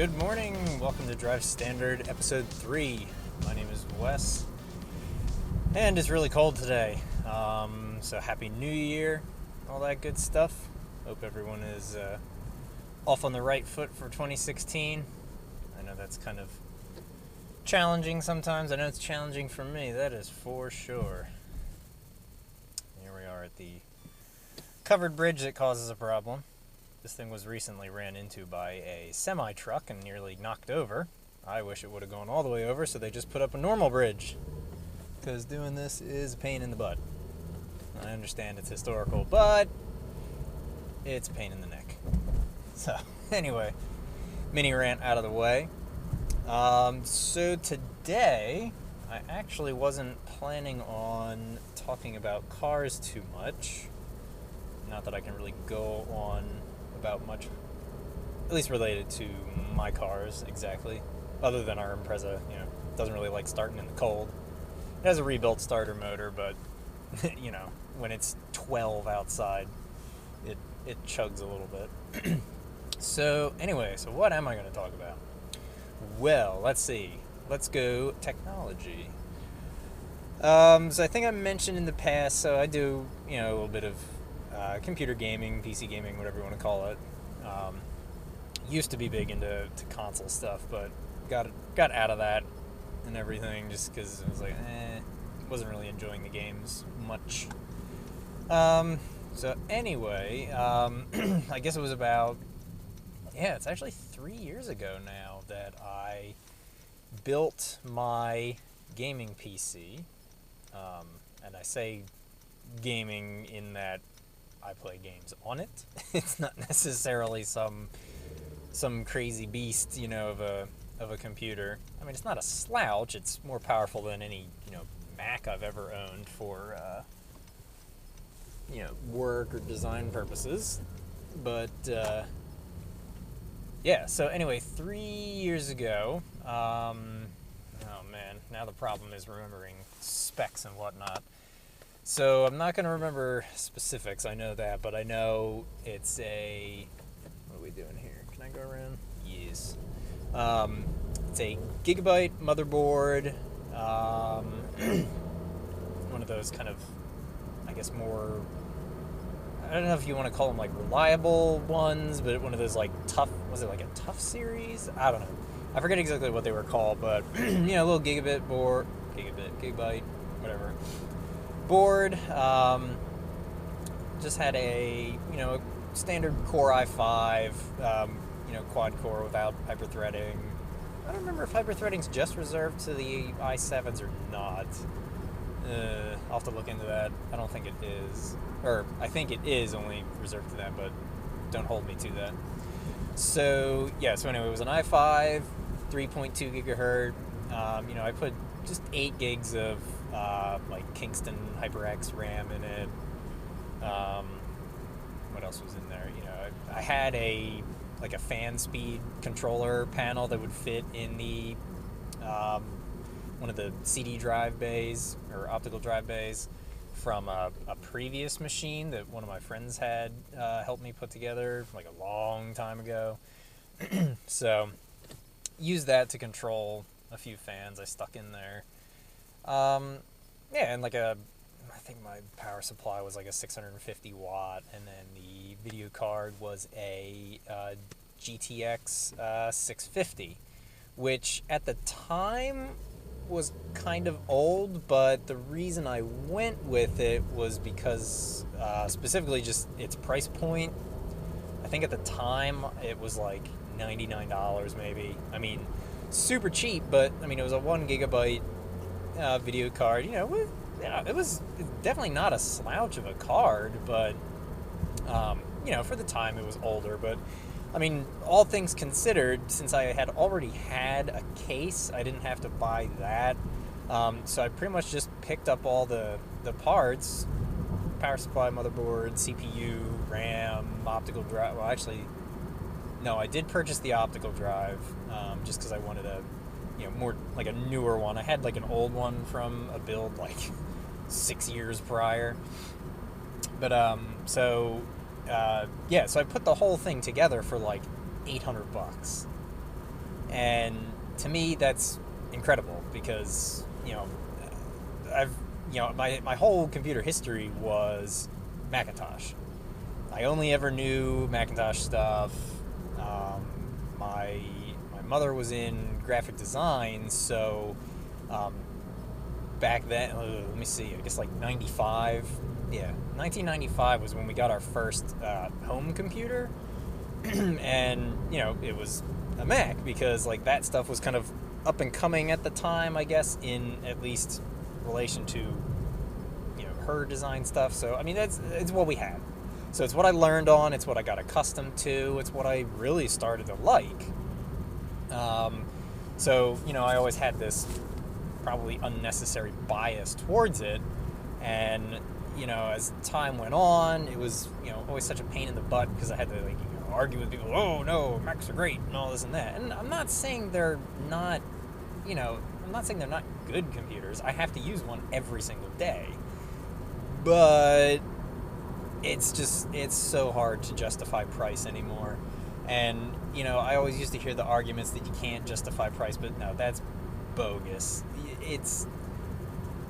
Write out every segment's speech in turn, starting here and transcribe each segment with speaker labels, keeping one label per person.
Speaker 1: Good morning. Welcome to Drive Standard Episode 3. My name is Wes, and it's really cold today. So Happy New Year, all that good stuff. Hope everyone is off on the right foot for 2016. I know that's kind of challenging sometimes. I know it's challenging for me, that is for sure. Here we are at the covered bridge that causes a problem. This thing was recently ran into by a semi-truck and nearly knocked over. I wish it would have gone all the way over, so they just put up a normal bridge. Because doing this is a pain in the butt. I understand it's historical, but it's a pain in the neck. So, anyway, mini rant out of the way. So today, I actually wasn't planning on talking about cars too much. Not that I can really go on about much, at least related to my cars exactly, other than our Impreza. Doesn't really like starting in the cold. It has a rebuilt starter motor, but when it's 12 outside, it chugs a little bit. So anyway, what am I going to talk about? Well, let's see. Let's go technology. So I think I mentioned in the past, so I do a little bit of computer gaming, PC gaming, whatever you want to call it. Used to be big into console stuff, but got out of that and everything just because it was like, wasn't really enjoying the games much. So anyway, I guess it was about, it's actually 3 years ago now that I built my gaming PC. And I say gaming in that I play games on it. It's not necessarily some crazy beast, of a computer. I mean, it's not a slouch. It's more powerful than any, Mac I've ever owned for, work or design purposes. But, so anyway, 3 years ago, oh man, now the problem is remembering specs and whatnot. So I'm not going to remember specifics, I know that, but I know it's a, what are we doing here? Can I go around? Yes. It's a gigabyte motherboard, one of those kind of, I guess more, I don't know if you want to call them like reliable ones, but one of those like tough, was it like a tough series? I don't know. I forget exactly what they were called, but, a little gigabyte, whatever. Board, just had a standard Core i5, quad core without hyper-threading. I don't remember if hyper-threading's just reserved to the i7s or not. I'll have to look into that. I don't think it is, or I think it is only reserved to that, but don't hold me to that. So anyway, it was an i5, 3.2 gigahertz. I put just 8 gigs of like Kingston HyperX RAM in it. What else was in there? I had a fan speed controller panel that would fit in the one of the CD drive bays or optical drive bays from a previous machine that one of my friends had helped me put together like a long time ago. So used that to control a few fans I stuck in there. And I think my power supply was like a 650 watt, and then the video card was a GTX 650, which at the time was kind of old, but the reason I went with it was because specifically just its price point. I think at the time it was like $99 maybe. I mean, super cheap, but I mean it was a 1 gigabyte video card. It was definitely not a slouch of a card, but for the time it was older. But I mean, all things considered, since I had already had a case, I didn't have to buy that. So I pretty much just picked up all the parts: power supply, motherboard, CPU, RAM, optical drive. Well, actually, no, I did purchase the optical drive just because I wanted a more like a newer one. I had like an old one from a build like 6 years prior. But so I put the whole thing together for like $800. And to me, that's incredible because, my whole computer history was Macintosh. I only ever knew Macintosh stuff. My mother was in graphic design, so back then, let me see, I guess like 95. Yeah, 1995 was when we got our first home computer. And, it was a Mac because, like, that stuff was kind of up and coming at the time, I guess, in at least relation to, her design stuff. So, I mean, it's what we had. So it's what I learned on, it's what I got accustomed to, it's what I really started to like. So, I always had this probably unnecessary bias towards it. And, as time went on, it was, always such a pain in the butt because I had to, like, argue with people, oh, no, Macs are great, and all this and that. And I'm not saying they're not, I'm not saying they're not good computers. I have to use one every single day. But it's so hard to justify price anymore. And, I always used to hear the arguments that you can't justify price, but no, that's bogus.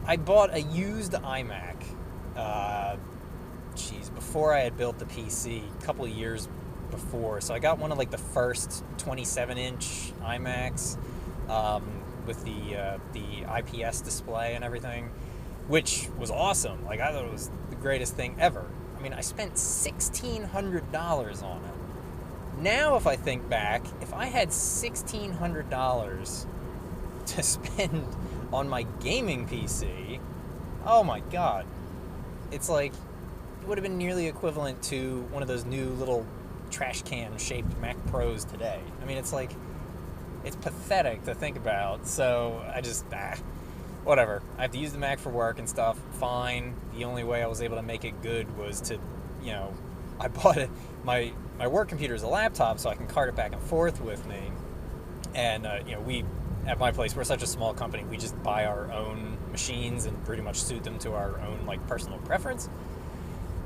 Speaker 1: I bought a used iMac, before I had built the PC, a couple of years before. So I got one of, like, the first 27-inch iMacs with the IPS display and everything, which was awesome. Like, I thought it was the greatest thing ever. I mean, I spent $1,600 on it. Now, if I think back, if I had $1,600 to spend on my gaming PC, oh my god. It's like, it would have been nearly equivalent to one of those new little trash can shaped Mac Pros today. I mean, it's like, it's pathetic to think about. So I just, whatever. I have to use the Mac for work and stuff. Fine. The only way I was able to make it good was to, I bought it. My work computer is a laptop, so I can cart it back and forth with me. And, we, at my place, we're such a small company, we just buy our own machines and pretty much suit them to our own, like, personal preference.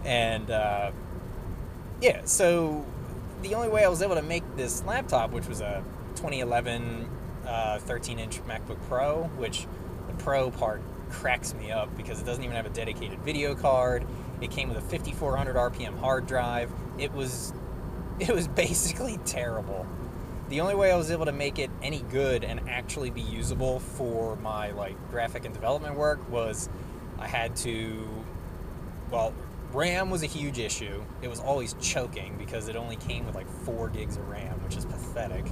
Speaker 1: And, so the only way I was able to make this laptop, which was a 2011 13-inch MacBook Pro, which the Pro part cracks me up because it doesn't even have a dedicated video card. It came with a 5400 RPM hard drive. It was basically terrible. The only way I was able to make it any good and actually be usable for my, like, graphic and development work was I had to, RAM was a huge issue. It was always choking because it only came with like 4 gigs of RAM, which is pathetic.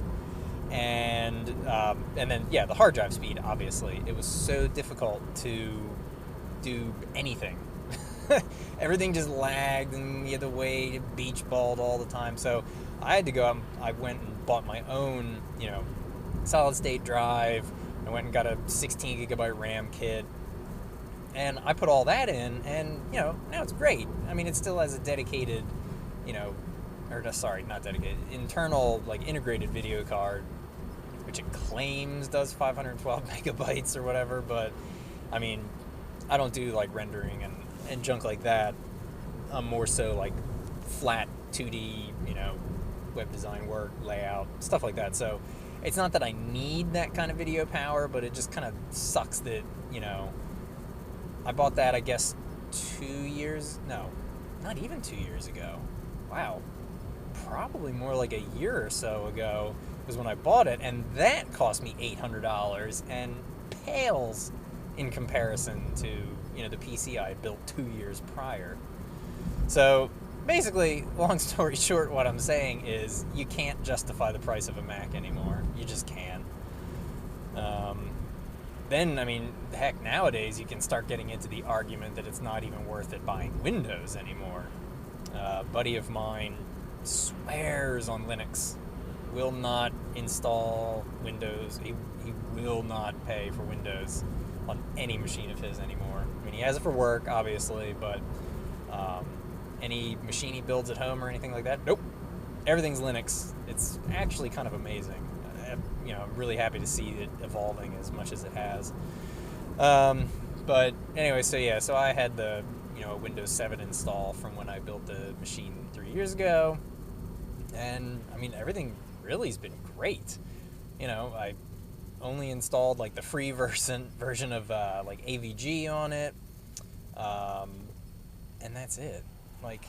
Speaker 1: And then, the hard drive speed, obviously. It was so difficult to do anything. Everything just lagged and you had to wait, it beach balled all the time. So I had to go out and I went and bought my own, solid state drive. I went and got a 16 gigabyte RAM kit. And I put all that in, and, now it's great. I mean, it still has a dedicated, not dedicated, internal, like, integrated video card, which it claims does 512 megabytes or whatever, but, I mean, I don't do, like, rendering and junk like that. I'm more so, like, flat 2D, web design work, layout, stuff like that. So it's not that I need that kind of video power, but it just kind of sucks that, I bought that, I guess, 2 years, no, not even 2 years ago. Wow. Probably more like a year or so ago was when I bought it, and that cost me $800 and pales in comparison to, the PC I had built 2 years prior. So, basically, long story short, what I'm saying is you can't justify the price of a Mac anymore. You just can't. Then, I mean, heck, nowadays you can start getting into the argument that it's not even worth it buying Windows anymore. A buddy of mine swears on Linux, will not install Windows. He will not pay for Windows on any machine of his anymore. I mean, he has it for work, obviously, but any machine he builds at home or anything like that, nope. Everything's Linux. It's actually kind of amazing. I'm really happy to see it evolving as much as it has. But anyway, so I had the, Windows 7 install from when I built the machine 3 years ago. And, I mean, everything really has been great. I only installed like the free version of like AVG on it, um, and that's it. Like,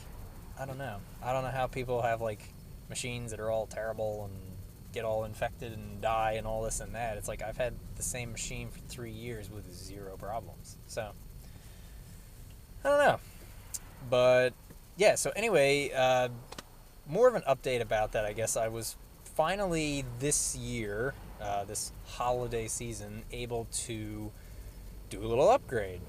Speaker 1: I don't know. I don't know how people have like machines that are all terrible and get all infected and die and all this and that. It's like I've had the same machine for 3 years with 0 problems. So I don't know. But yeah, so anyway, more of an update about that, I guess. I was finally this year, this holiday season, able to do a little upgrade.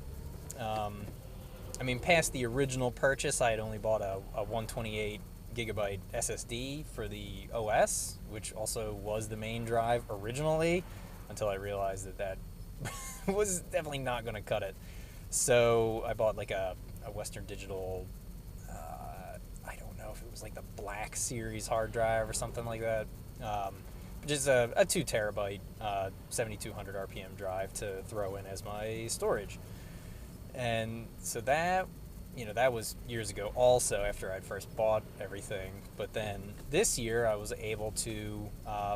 Speaker 1: Past the original purchase, I had only bought a 128 gigabyte SSD for the OS, which also was the main drive originally, until I realized that was definitely not going to cut it. So I bought like a Western Digital, I don't know if it was like the Black Series hard drive or something like that, just a 2 terabyte 7200 RPM drive to throw in as my storage. And so that was years ago also, after I'd first bought everything. But then this year I was able to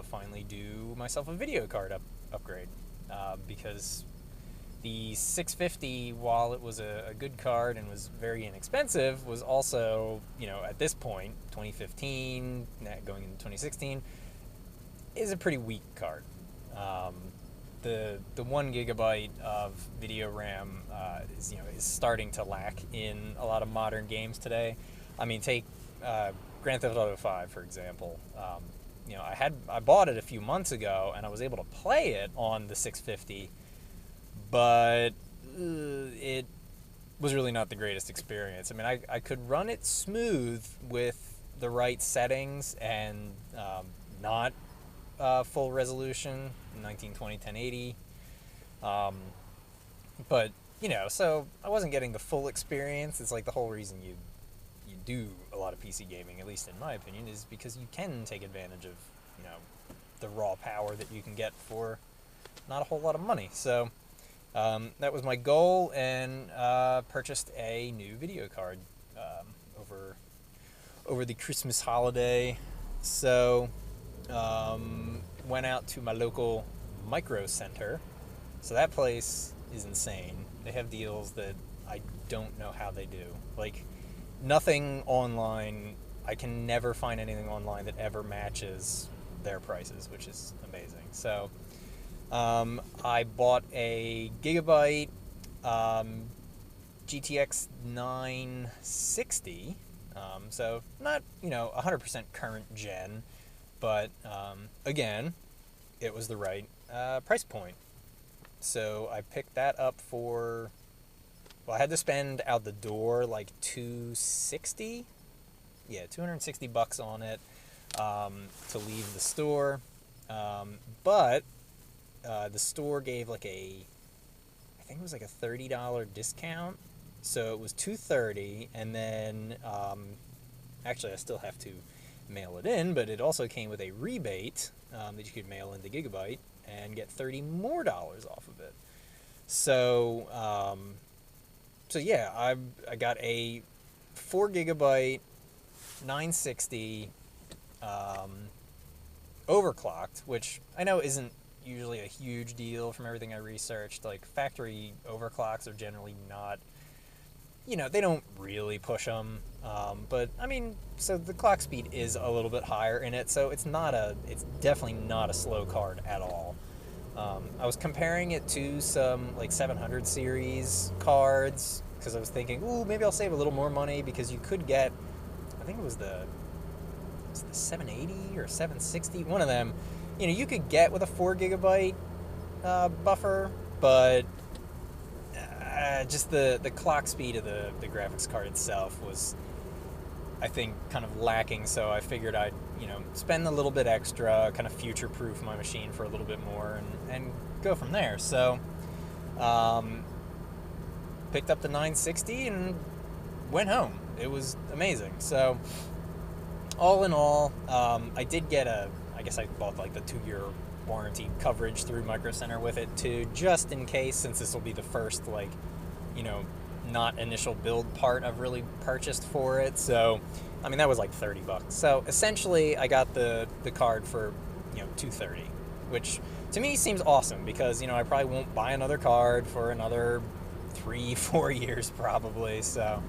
Speaker 1: finally do myself a video card upgrade, because the 650, while it was a good card and was very inexpensive, was also, at this point, 2015, going into 2016, is a pretty weak card. The 1 gigabyte of video RAM is starting to lack in a lot of modern games today. Take Grand Theft Auto 5 for example. I bought it a few months ago and I was able to play it on the 650, but it was really not the greatest experience. I could run it smooth with the right settings and not full resolution, 1920 1080, but so I wasn't getting the full experience. It's like the whole reason you do a lot of PC gaming, at least in my opinion, is because you can take advantage of the raw power that you can get for not a whole lot of money. So that was my goal, and purchased a new video card over the Christmas holiday. So went out to my local Micro Center. So that place is insane. They have deals that I don't know how they do. Like, nothing online, I can never find anything online that ever matches their prices, which is amazing. So I bought a Gigabyte GTX 960. So not 100% current gen, but again, it was the right price point. So I picked that up for, I had to spend out the door like $260 on it to leave the store. But the store gave like I think it was like a $30 discount. So it was $230, and then actually I still have to mail it in, but it also came with a rebate that you could mail into Gigabyte and get $30 more off of it. So yeah, I got a 4 gigabyte 960 overclocked, which I know isn't usually a huge deal from everything I researched. Like, factory overclocks are generally not, they don't really push them. But so the clock speed is a little bit higher in it, so it's definitely not a slow card at all. I was comparing it to some like 700 series cards, because I was thinking, ooh, maybe I'll save a little more money, because you could get, I think it was the 780 or 760, one of them, you could get with a 4 gigabyte buffer, but just the clock speed of the graphics card itself was, I think, kind of lacking. So I figured I'd spend a little bit extra, kind of future-proof my machine for a little bit more, and go from there. So picked up the 960 and went home. It was amazing. So all in all, I did get I guess I bought like the 2-year warranty coverage through Micro Center with it too, just in case, since this will be the first not initial build part I've really purchased for it. So that was like $30. So essentially I got the card for $230. which to me seems awesome because, I probably won't buy another card for another 3-4 years probably, so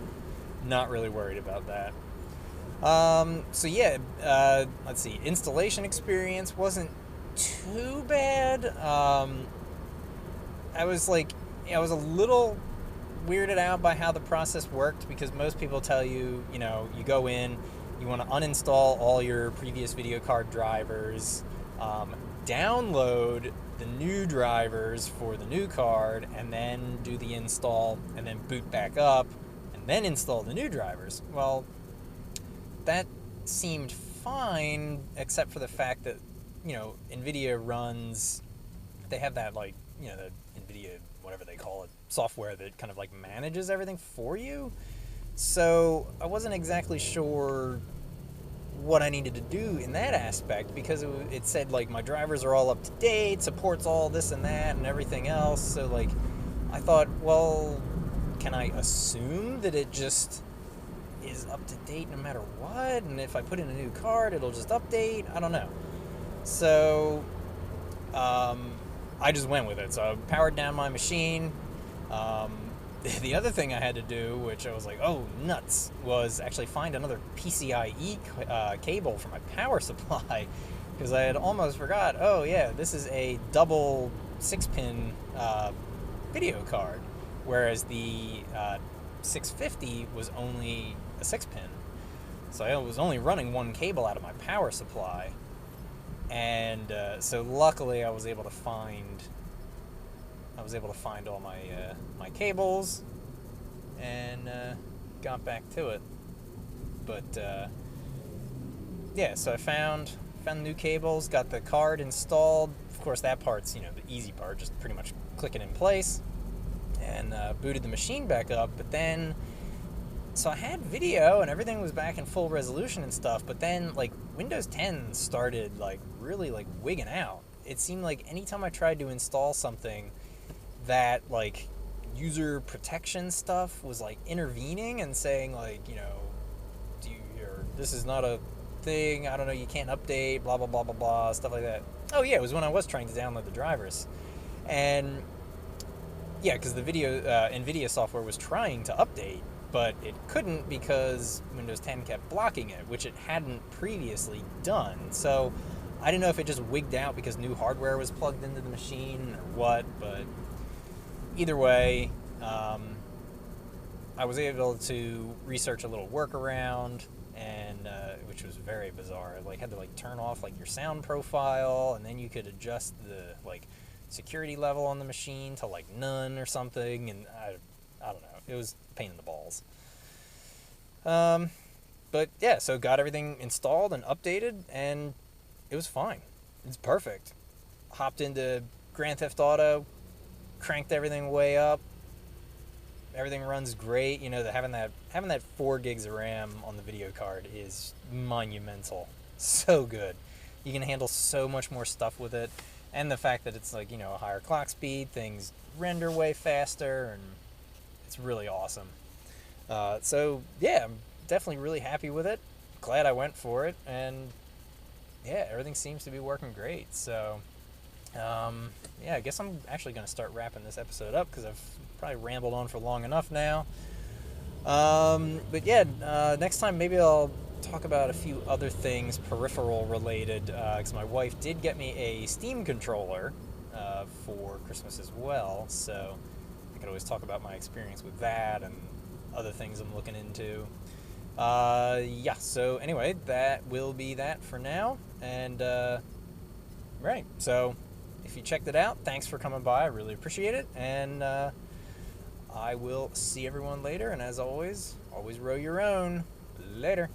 Speaker 1: not really worried about that. So yeah, let's see, installation experience wasn't too bad. I was a little weirded out by how the process worked because most people tell you, you go in, you want to uninstall all your previous video card drivers, download the new drivers for the new card, and then do the install, and then boot back up, and then install the new drivers. Well, that seemed fine, except for the fact that, NVIDIA runs, they have that, the NVIDIA, whatever they call it, software that kind of manages everything for you. So I wasn't exactly sure what I needed to do in that aspect because it said my drivers are all up to date, supports all this and that and everything else. So I thought, well, can I assume that it just is up to date no matter what? And if I put in a new card, it'll just update? I don't know. So I just went with it. So I powered down my machine. The other thing I had to do, which I was like, oh, nuts, was actually find another PCIe cable for my power supply because I had almost forgot, oh, yeah, this is a double 6-pin video card, whereas the 650 was only a 6-pin. So I was only running one cable out of my power supply. And so luckily I was able to find all my cables and got back to it. But yeah, so I found new cables, got the card installed. Of course, that part's the easy part, just pretty much click it in place, and booted the machine back up. But then, so I had video and everything was back in full resolution and stuff. But then Windows 10 started really wigging out. It seemed like anytime I tried to install something, that user protection stuff was intervening and saying this is not a thing, I don't know, you can't update, blah blah blah blah blah, stuff like that. Oh yeah, it was when I was trying to download the drivers, and yeah, because the NVIDIA software was trying to update, but it couldn't because Windows 10 kept blocking it, which it hadn't previously done. So I didn't know if it just wigged out because new hardware was plugged into the machine or what, but either way, I was able to research a little workaround, and which was very bizarre. I had to turn off your sound profile, and then you could adjust the security level on the machine to none or something, and I don't know. It was a pain in the balls. But yeah, so got everything installed and updated, and it was fine. It's perfect. Hopped into Grand Theft Auto, cranked everything way up. Everything runs great. Having that 4 gigs of RAM on the video card is monumental. So good. You can handle so much more stuff with it, and the fact that it's a higher clock speed, things render way faster, and it's really awesome. So yeah, I'm definitely really happy with it. Glad I went for it, and yeah, everything seems to be working great. So yeah, I guess I'm actually going to start wrapping this episode up because I've probably rambled on for long enough now. But yeah, next time maybe I'll talk about a few other things peripheral related, because my wife did get me a Steam controller for Christmas as well, so I could always talk about my experience with that and other things I'm looking into. Yeah, so anyway, that will be that for now, and right, so if you checked it out, thanks for coming by, I really appreciate it, and I will see everyone later, and as always row your own. Later.